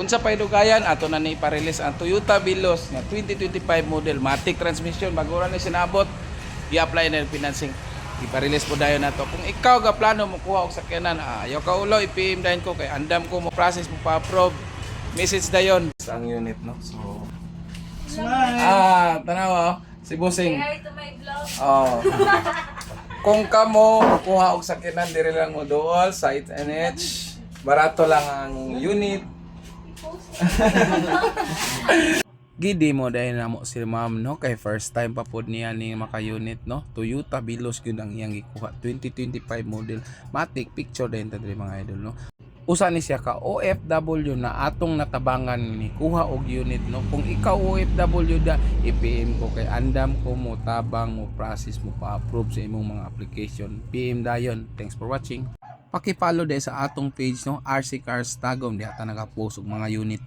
unsa pay dugayan ato na ni ipa-release ang Toyota Vios nga 2025 model matic transmission bago ra ni sinabot i-apply na yung financing ipa-release po dayon nato kung ikaw ga plano mo kuha og sakyanan ayaw ka ulo i-PM dayon ko kay andam ko mo process mo pa-approve message dayon ang unit no so tanaw si Bossing Hi to my vlog. kung kamo kuha og sakyanan diri lang mo duol sa NH barato lang ang unit. Gidi mo dahil na mo si ma'am no kay first time pa pod niya ni maka-unit no Toyota Vios gyud ang iyang gikuha 2025 model matic picture din ta diri mga idol no usa ni siya ka OFW na atong natabangan ni kuha og unit no kung ikaw OFW da i-PM ko kay andam ko mo tabang mo process mo pa-approve sa imong mga application PM dayon thanks for watching paki-follow din sa atong page no RC Cars Tagum di ata naka-post og mga unit